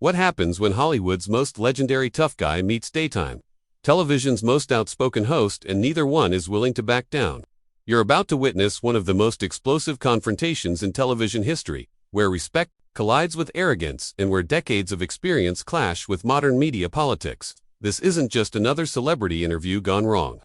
What happens when Hollywood's most legendary tough guy meets daytime television's most outspoken host, and neither one is willing to back down? You're about to witness one of the most explosive confrontations in television history, where respect collides with arrogance and where decades of experience clash with modern media politics. This isn't just another celebrity interview gone wrong.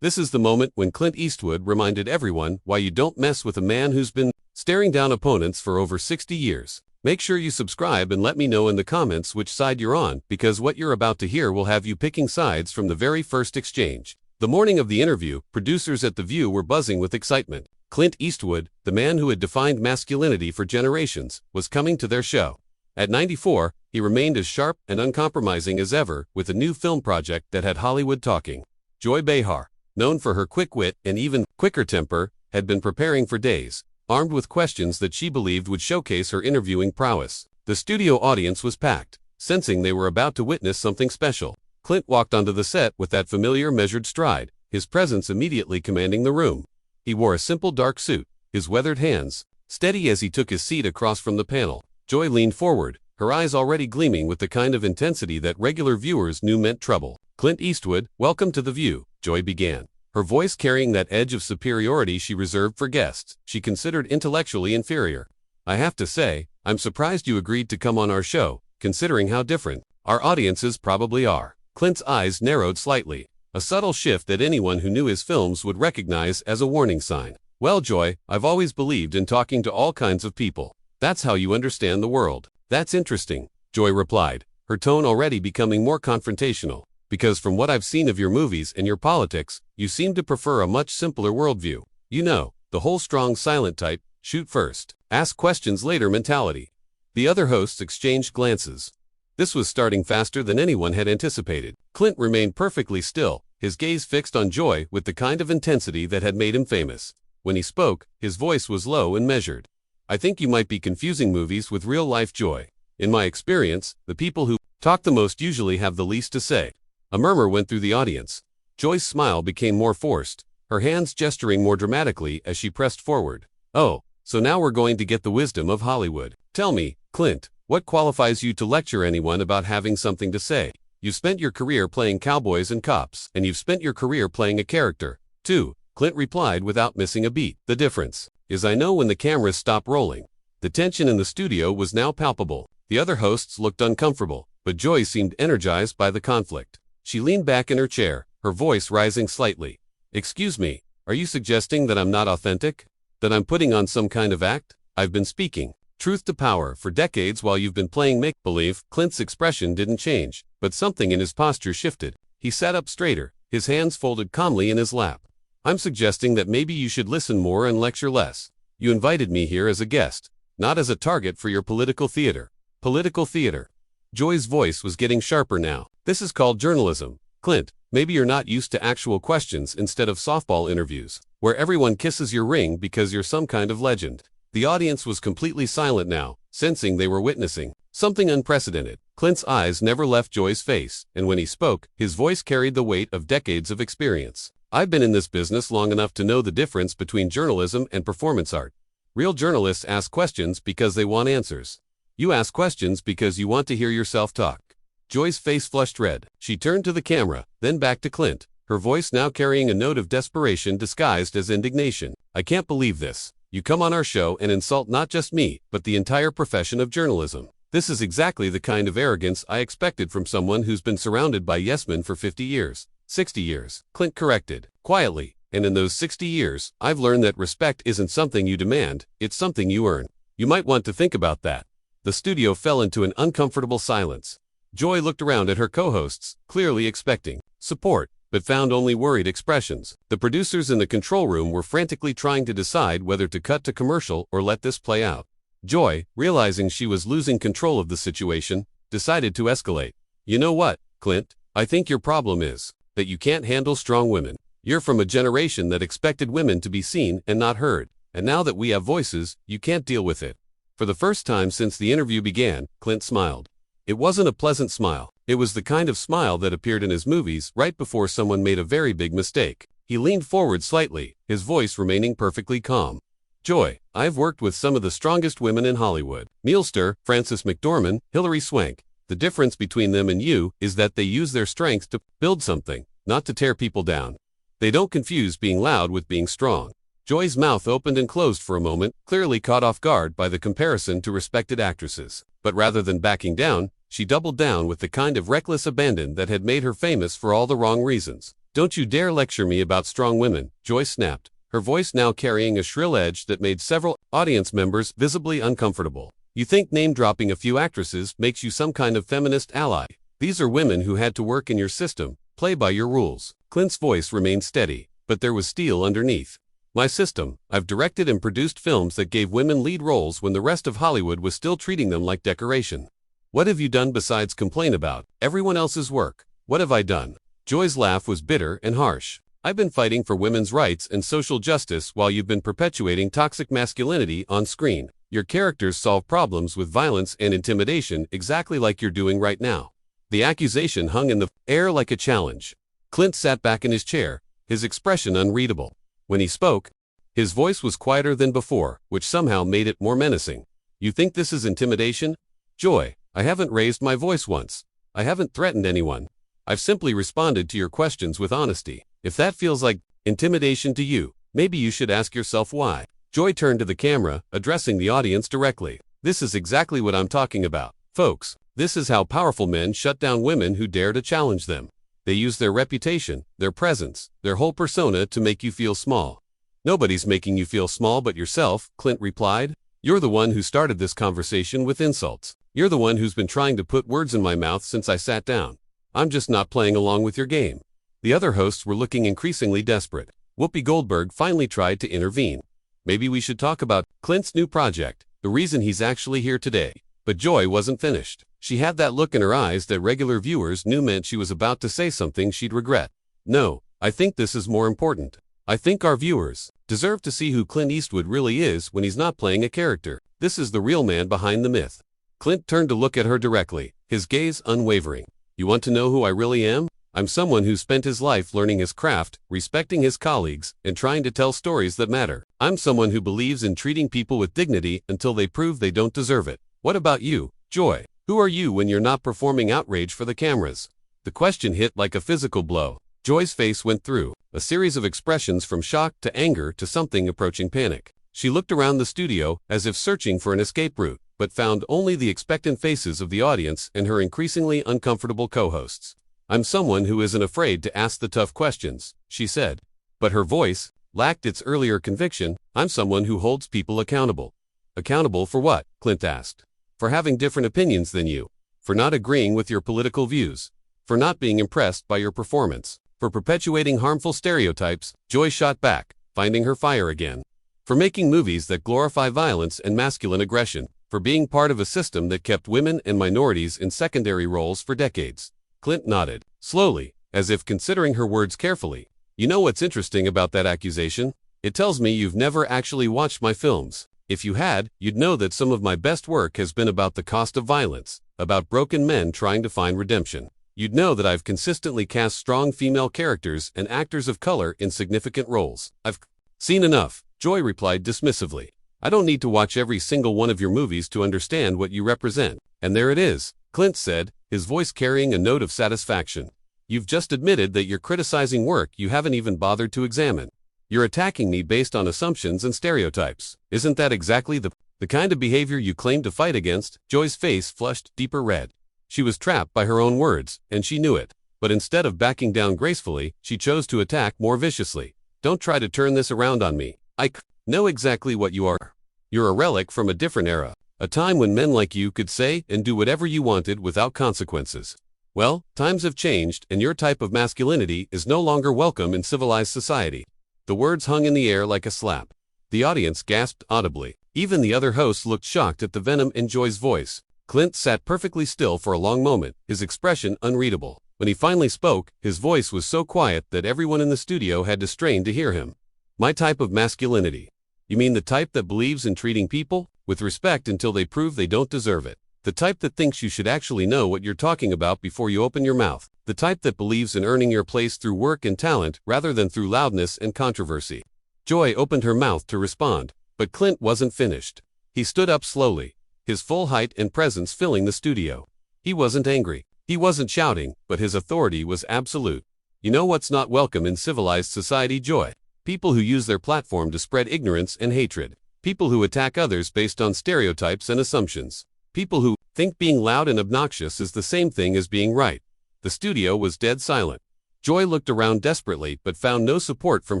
This is the moment when Clint Eastwood reminded everyone why you don't mess with a man who's been staring down opponents for over 60 years. Make sure you subscribe and let me know in the comments which side you're on, because what you're about to hear will have you picking sides from the very first exchange. The morning of the interview, producers at The View were buzzing with excitement. Clint Eastwood, the man who had defined masculinity for generations, was coming to their show. At 94, he remained as sharp and uncompromising as ever, with a new film project that had Hollywood talking. Joy Behar, known for her quick wit and even quicker temper, had been preparing for days, armed with questions that she believed would showcase her interviewing prowess. The studio audience was packed, sensing they were about to witness something special. Clint walked onto the set with that familiar measured stride, his presence immediately commanding the room. He wore a simple dark suit, his weathered hands steady as he took his seat across from the panel. Joy leaned forward, her eyes already gleaming with the kind of intensity that regular viewers knew meant trouble. "Clint Eastwood, welcome to The View," Joy began, her voice carrying that edge of superiority she reserved for guests she considered intellectually inferior. "I have to say, I'm surprised you agreed to come on our show, considering how different our audiences probably are." Clint's eyes narrowed slightly, a subtle shift that anyone who knew his films would recognize as a warning sign. "Well, Joy, I've always believed in talking to all kinds of people. That's how you understand the world." "That's interesting," Joy replied, her tone already becoming more confrontational. "Because from what I've seen of your movies and your politics, you seem to prefer a much simpler worldview. You know, the whole strong silent type, shoot first, ask questions later mentality." The other hosts exchanged glances. This was starting faster than anyone had anticipated. Clint remained perfectly still, his gaze fixed on Joy with the kind of intensity that had made him famous. When he spoke, his voice was low and measured. "I think you might be confusing movies with real-life, Joy. In my experience, the people who talk the most usually have the least to say." A murmur went through the audience. Joy's smile became more forced, her hands gesturing more dramatically as she pressed forward. "Oh, so now we're going to get the wisdom of Hollywood. Tell me, Clint, what qualifies you to lecture anyone about having something to say? You've spent your career playing cowboys and cops, and you've spent your career playing a character, too," Clint replied without missing a beat. "The difference is I know when the cameras stop rolling." The tension in the studio was now palpable. The other hosts looked uncomfortable, but Joy seemed energized by the conflict. She leaned back in her chair, her voice rising slightly. "Excuse me, are you suggesting that I'm not authentic? That I'm putting on some kind of act? I've been speaking truth to power for decades while you've been playing make-believe." Clint's expression didn't change, but something in his posture shifted. He sat up straighter, his hands folded calmly in his lap. "I'm suggesting that maybe you should listen more and lecture less. You invited me here as a guest, not as a target for your political theater." "Political theater?" Joy's voice was getting sharper now. "This is called journalism. Clint, maybe you're not used to actual questions instead of softball interviews, where everyone kisses your ring because you're some kind of legend." The audience was completely silent now, sensing they were witnessing something unprecedented. Clint's eyes never left Joy's face, and when he spoke, his voice carried the weight of decades of experience. "I've been in this business long enough to know the difference between journalism and performance art. Real journalists ask questions because they want answers. You ask questions because you want to hear yourself talk." Joy's face flushed red. She turned to the camera, then back to Clint, her voice now carrying a note of desperation disguised as indignation. "I can't believe this. You come on our show and insult not just me, but the entire profession of journalism. This is exactly the kind of arrogance I expected from someone who's been surrounded by yes-men for 50 years. 60 years, Clint corrected, quietly, "and in those 60 years, I've learned that respect isn't something you demand, it's something you earn. You might want to think about that." The studio fell into an uncomfortable silence. Joy looked around at her co-hosts, clearly expecting support, but found only worried expressions. The producers in the control room were frantically trying to decide whether to cut to commercial or let this play out. Joy, realizing she was losing control of the situation, decided to escalate. "You know what, Clint? I think your problem is that you can't handle strong women. You're from a generation that expected women to be seen and not heard, and now that we have voices, you can't deal with it." For the first time since the interview began, Clint smiled. It wasn't a pleasant smile. It was the kind of smile that appeared in his movies right before someone made a very big mistake. He leaned forward slightly, his voice remaining perfectly calm. "Joy, I've worked with some of the strongest women in Hollywood. Neil Sturr, Frances McDormand, Hilary Swank. The difference between them and you is that they use their strength to build something, not to tear people down. They don't confuse being loud with being strong. Joy's mouth opened and closed for a moment, clearly caught off guard by the comparison to respected actresses. But rather than backing down, she doubled down with the kind of reckless abandon that had made her famous for all the wrong reasons. "Don't you dare lecture me about strong women," Joy snapped, her voice now carrying a shrill edge that made several audience members visibly uncomfortable. "You think name-dropping a few actresses makes you some kind of feminist ally? These are women who had to work in your system, play by your rules." Clint's voice remained steady, but there was steel underneath. "My system. I've directed and produced films that gave women lead roles when the rest of Hollywood was still treating them like decoration. What have you done besides complain about everyone else's work? What have I done?" Joy's laugh was bitter and harsh. "I've been fighting for women's rights and social justice while you've been perpetuating toxic masculinity on screen. Your characters solve problems with violence and intimidation exactly like you're doing right now." The accusation hung in the air like a challenge. Clint sat back in his chair, his expression unreadable. When he spoke, his voice was quieter than before, which somehow made it more menacing. "You think this is intimidation? Joy, I haven't raised my voice once. I haven't threatened anyone. I've simply responded to your questions with honesty. If that feels like intimidation to you, maybe you should ask yourself why." Joy turned to the camera, addressing the audience directly. "This is exactly what I'm talking about, folks. This is how powerful men shut down women who dare to challenge them. They use their reputation, their presence, their whole persona to make you feel small." "Nobody's making you feel small but yourself," Clint replied. "You're the one who started this conversation with insults. You're the one who's been trying to put words in my mouth since I sat down. I'm just not playing along with your game." The other hosts were looking increasingly desperate. Whoopi Goldberg finally tried to intervene. "Maybe we should talk about Clint's new project, the reason he's actually here today." But Joy wasn't finished. She had that look in her eyes that regular viewers knew meant she was about to say something she'd regret. "No, I think this is more important. I think our viewers deserve to see who Clint Eastwood really is when he's not playing a character. This is the real man behind the myth." Clint turned to look at her directly, his gaze unwavering. "You want to know who I really am? I'm someone who spent his life learning his craft, respecting his colleagues, and trying to tell stories that matter. I'm someone who believes in treating people with dignity until they prove they don't deserve it. What about you, Joy? Who are you when you're not performing outrage for the cameras?" The question hit like a physical blow. Joy's face went through a series of expressions from shock to anger to something approaching panic. She looked around the studio as if searching for an escape route, but found only the expectant faces of the audience and her increasingly uncomfortable co-hosts. "I'm someone who isn't afraid to ask the tough questions," she said. But her voice lacked its earlier conviction. "I'm someone who holds people accountable." "Accountable for what?" Clint asked. "For having different opinions than you. For not agreeing with your political views. For not being impressed by your performance. For perpetuating harmful stereotypes." Joy shot back, finding her fire again. "For making movies that glorify violence and masculine aggression. For being part of a system that kept women and minorities in secondary roles for decades." Clint nodded, slowly, as if considering her words carefully. "You know what's interesting about that accusation? It tells me you've never actually watched my films. If you had, you'd know that some of my best work has been about the cost of violence, about broken men trying to find redemption. You'd know that I've consistently cast strong female characters and actors of color in significant roles. I've seen enough," Joy replied dismissively. "I don't need to watch every single one of your movies to understand what you represent." "And there it is," Clint said, his voice carrying a note of satisfaction. "You've just admitted that you're criticizing work you haven't even bothered to examine. You're attacking me based on assumptions and stereotypes. Isn't that exactly the kind of behavior you claim to fight against?" Joy's face flushed deeper red. She was trapped by her own words, and she knew it. But instead of backing down gracefully, she chose to attack more viciously. "Don't try to turn this around on me. I know exactly what you are. You're a relic from a different era. A time when men like you could say and do whatever you wanted without consequences. Well, times have changed, and your type of masculinity is no longer welcome in civilized society." The words hung in the air like a slap. The audience gasped audibly. Even the other hosts looked shocked at the venom in Joy's voice. Clint sat perfectly still for a long moment, his expression unreadable. When he finally spoke, his voice was so quiet that everyone in the studio had to strain to hear him. "My type of masculinity. You mean the type that believes in treating people with respect until they prove they don't deserve it? The type that thinks you should actually know what you're talking about before you open your mouth? The type that believes in earning your place through work and talent rather than through loudness and controversy?" Joy opened her mouth to respond, but Clint wasn't finished. He stood up slowly, his full height and presence filling the studio. He wasn't angry. He wasn't shouting, but his authority was absolute. You know what's not welcome in civilized society, Joy? People who use their platform to spread ignorance and hatred. People who attack others based on stereotypes and assumptions. People who think being loud and obnoxious is the same thing as being right. The studio was dead silent. Joy looked around desperately but found no support from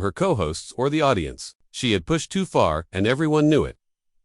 her co-hosts or the audience. She had pushed too far, and everyone knew it.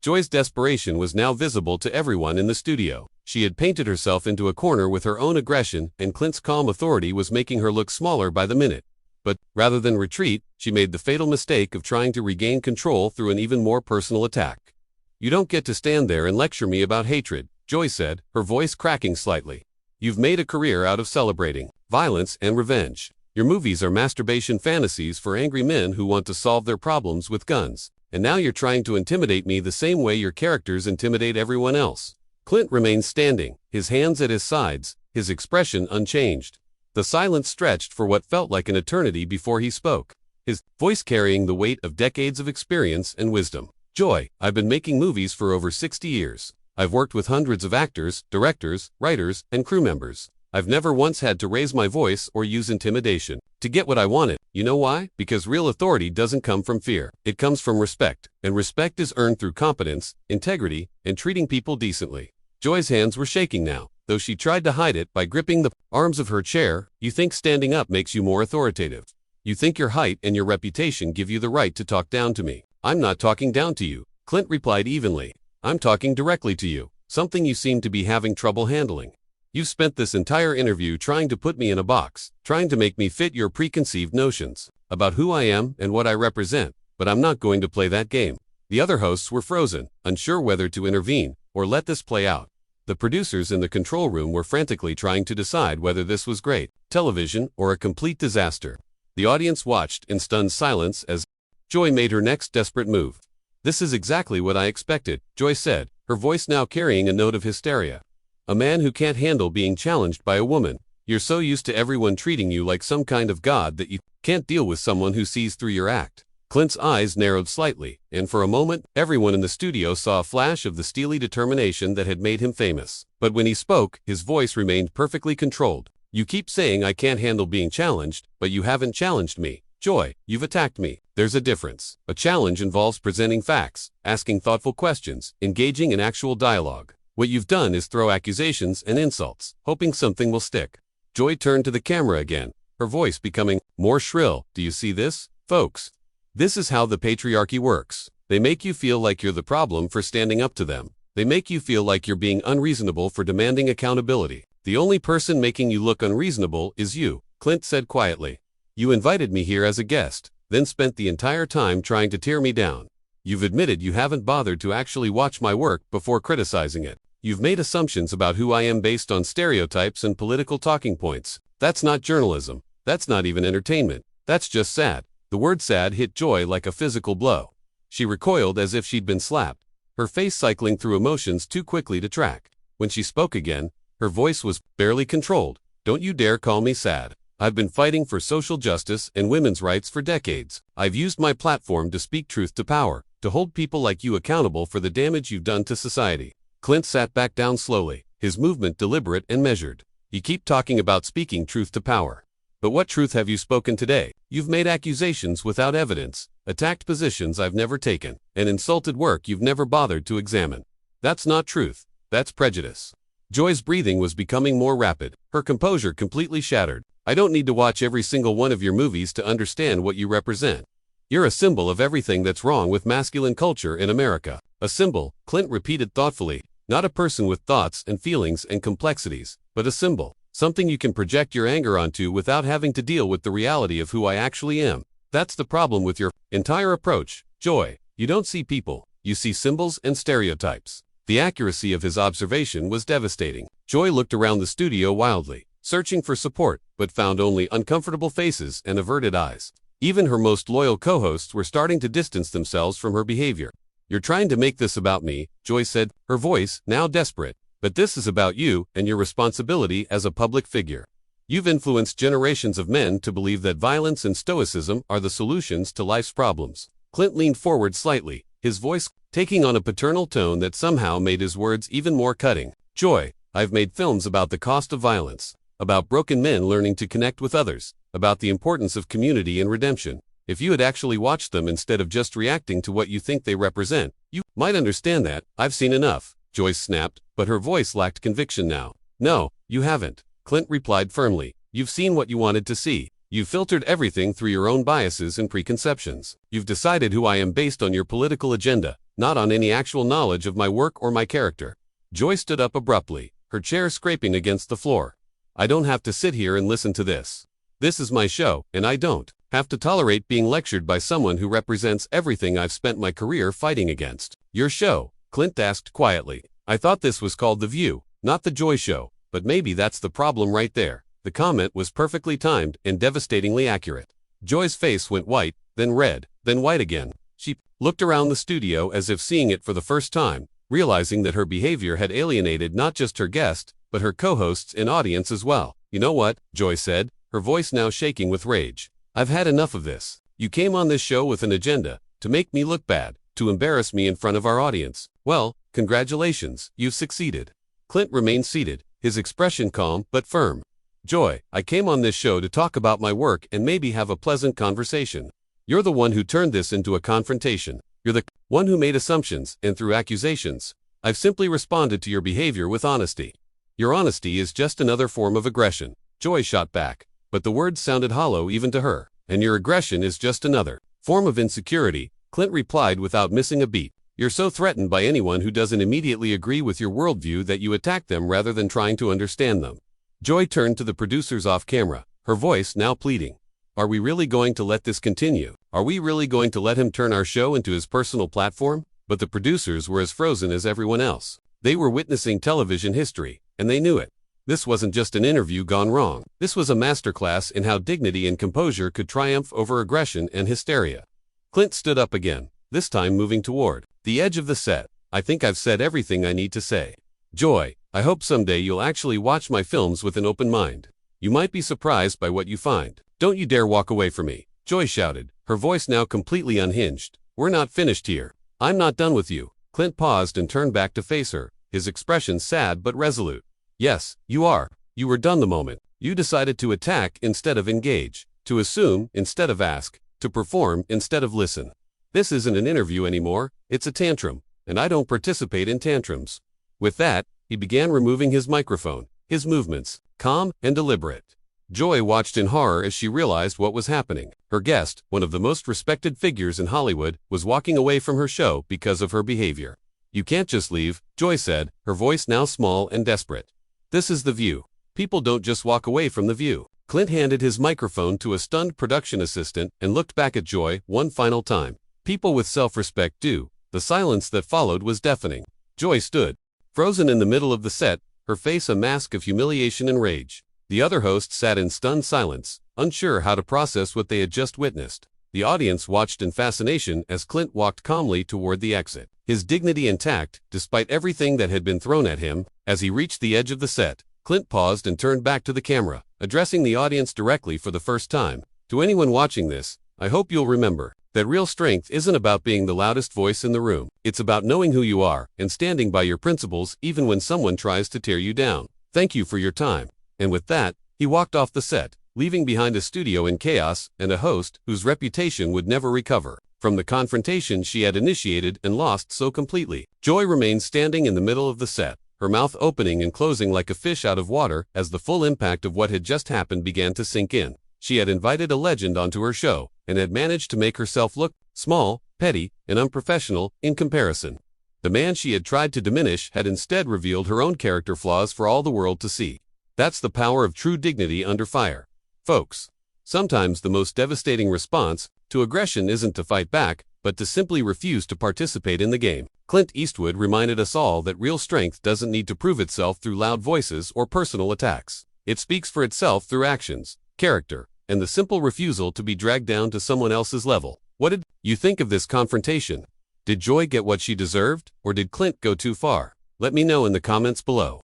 Joy's desperation was now visible to everyone in the studio. She had painted herself into a corner with her own aggression, and Clint's calm authority was making her look smaller by the minute. But, rather than retreat, she made the fatal mistake of trying to regain control through an even more personal attack. "You don't get to stand there and lecture me about hatred," Joy said, her voice cracking slightly. "You've made a career out of celebrating violence and revenge. Your movies are masturbation fantasies for angry men who want to solve their problems with guns. And now you're trying to intimidate me the same way your characters intimidate everyone else." Clint remained standing, his hands at his sides, his expression unchanged. The silence stretched for what felt like an eternity before he spoke, his voice carrying the weight of decades of experience and wisdom. "Joy, I've been making movies for over 60 years. I've worked with hundreds of actors, directors, writers, and crew members. I've never once had to raise my voice or use intimidation to get what I wanted. You know why? Because real authority doesn't come from fear. It comes from respect, and respect is earned through competence, integrity, and treating people decently." Joy's hands were shaking now, though she tried to hide it by gripping the arms of her chair. "You think standing up makes you more authoritative. You think your height and your reputation give you the right to talk down to me. I'm not talking down to you," Clint replied evenly. "I'm talking directly to you, something you seem to be having trouble handling. You've spent this entire interview trying to put me in a box, trying to make me fit your preconceived notions about who I am and what I represent, but I'm not going to play that game." The other hosts were frozen, unsure whether to intervene or let this play out. The producers in the control room were frantically trying to decide whether this was great television or a complete disaster. The audience watched in stunned silence as Joy made her next desperate move. "This is exactly what I expected," Joy said, her voice now carrying a note of hysteria. "A man who can't handle being challenged by a woman. You're so used to everyone treating you like some kind of god that you can't deal with someone who sees through your act." Clint's eyes narrowed slightly, and for a moment, everyone in the studio saw a flash of the steely determination that had made him famous. But when he spoke, his voice remained perfectly controlled. "You keep saying I can't handle being challenged, but you haven't challenged me. Joy, you've attacked me. There's a difference. A challenge involves presenting facts, asking thoughtful questions, engaging in actual dialogue. What you've done is throw accusations and insults, hoping something will stick." Joy turned to the camera again, her voice becoming more shrill. "Do you see this, folks? This is how the patriarchy works. They make you feel like you're the problem for standing up to them. They make you feel like you're being unreasonable for demanding accountability. The only person making you look unreasonable is you," Clint said quietly. "You invited me here as a guest, then spent the entire time trying to tear me down. You've admitted you haven't bothered to actually watch my work before criticizing it. You've made assumptions about who I am based on stereotypes and political talking points. That's not journalism. That's not even entertainment. That's just sad." The word sad hit Joy like a physical blow. She recoiled as if she'd been slapped, her face cycling through emotions too quickly to track. When she spoke again, her voice was barely controlled. "Don't you dare call me sad. I've been fighting for social justice and women's rights for decades. I've used my platform to speak truth to power, to hold people like you accountable for the damage you've done to society." Clint sat back down slowly, his movement deliberate and measured. "You keep talking about speaking truth to power. But what truth have you spoken today? You've made accusations without evidence, attacked positions I've never taken, and insulted work you've never bothered to examine. That's not truth. That's prejudice." Joy's breathing was becoming more rapid, her composure completely shattered. "I don't need to watch every single one of your movies to understand what you represent. You're a symbol of everything that's wrong with masculine culture in America." "A symbol," Clint repeated thoughtfully, "not a person with thoughts and feelings and complexities, but a symbol. Something you can project your anger onto without having to deal with the reality of who I actually am. That's the problem with your entire approach, Joy. You don't see people, you see symbols and stereotypes." The accuracy of his observation was devastating. Joy looked around the studio wildly, searching for support, but found only uncomfortable faces and averted eyes. Even her most loyal co-hosts were starting to distance themselves from her behavior. "You're trying to make this about me," Joy said, her voice now desperate. "But this is about you and your responsibility as a public figure. You've influenced generations of men to believe that violence and stoicism are the solutions to life's problems." Clint leaned forward slightly, his voice taking on a paternal tone that somehow made his words even more cutting. "Joy, I've made films about the cost of violence, about broken men learning to connect with others, about the importance of community and redemption. If you had actually watched them instead of just reacting to what you think they represent, you might understand that. I've seen enough, Joyce snapped, but her voice lacked conviction now. No, you haven't, Clint replied firmly. You've seen what you wanted to see. You've filtered everything through your own biases and preconceptions. You've decided who I am based on your political agenda, not on any actual knowledge of my work or my character. Joy stood up abruptly, her chair scraping against the floor. I don't have to sit here and listen to this. This is my show, and I don't have to tolerate being lectured by someone who represents everything I've spent my career fighting against. Your show? Clint asked quietly. I thought this was called The View, not The Joy Show, but maybe that's the problem right there. The comment was perfectly timed and devastatingly accurate. Joy's face went white, then red, then white again. She looked around the studio as if seeing it for the first time, realizing that her behavior had alienated not just her guest, but her co-hosts and audience as well. You know what? Joy said, her voice now shaking with rage. I've had enough of this. You came on this show with an agenda, to make me look bad, to embarrass me in front of our audience. Well, congratulations, you've succeeded. Clint remained seated, his expression calm but firm. Joy, I came on this show to talk about my work and maybe have a pleasant conversation. You're the one who turned this into a confrontation. You're the one who made assumptions, and through accusations, I've simply responded to your behavior with honesty. Your honesty is just another form of aggression, Joy shot back, but the words sounded hollow even to her. And your aggression is just another form of insecurity, Clint replied without missing a beat. You're so threatened by anyone who doesn't immediately agree with your worldview that you attack them rather than trying to understand them. Joy turned to the producers off camera, her voice now pleading. Are we really going to let this continue? Are we really going to let him turn our show into his personal platform? But the producers were as frozen as everyone else. They were witnessing television history, and they knew it. This wasn't just an interview gone wrong. This was a masterclass in how dignity and composure could triumph over aggression and hysteria. Clint stood up again, this time moving toward the edge of the set. I think I've said everything I need to say. Joy, I hope someday you'll actually watch my films with an open mind. You might be surprised by what you find. Don't you dare walk away from me, Joy shouted, her voice now completely unhinged. We're not finished here. I'm not done with you. Clint paused and turned back to face her, his expression sad but resolute. Yes, you are. You were done the moment you decided to attack instead of engage, to assume instead of ask, to perform instead of listen. This isn't an interview anymore, it's a tantrum, and I don't participate in tantrums. With that, he began removing his microphone, his movements calm and deliberate. Joy watched in horror as she realized what was happening. Her guest, one of the most respected figures in Hollywood, was walking away from her show because of her behavior. You can't just leave, Joy said, her voice now small and desperate. This is The View. People don't just walk away from The View. Clint handed his microphone to a stunned production assistant and looked back at Joy one final time. People with self-respect do. The silence that followed was deafening. Joy stood, frozen in the middle of the set, her face a mask of humiliation and rage. The other hosts sat in stunned silence, unsure how to process what they had just witnessed. The audience watched in fascination as Clint walked calmly toward the exit, his dignity intact despite everything that had been thrown at him. As he reached the edge of the set, Clint paused and turned back to the camera, addressing the audience directly for the first time. To anyone watching this, I hope you'll remember that real strength isn't about being the loudest voice in the room. It's about knowing who you are and standing by your principles even when someone tries to tear you down. Thank you for your time. And with that, he walked off the set, leaving behind a studio in chaos and a host whose reputation would never recover from the confrontation she had initiated and lost so completely. Joy remained standing in the middle of the set, her mouth opening and closing like a fish out of water as the full impact of what had just happened began to sink in. She had invited a legend onto her show and had managed to make herself look small, petty, and unprofessional in comparison. The man she had tried to diminish had instead revealed her own character flaws for all the world to see. That's the power of true dignity under fire. Folks, sometimes the most devastating response to aggression isn't to fight back, but to simply refuse to participate in the game. Clint Eastwood reminded us all that real strength doesn't need to prove itself through loud voices or personal attacks. It speaks for itself through actions, character, and the simple refusal to be dragged down to someone else's level. What did you think of this confrontation? Did Joy get what she deserved, or did Clint go too far? Let me know in the comments below.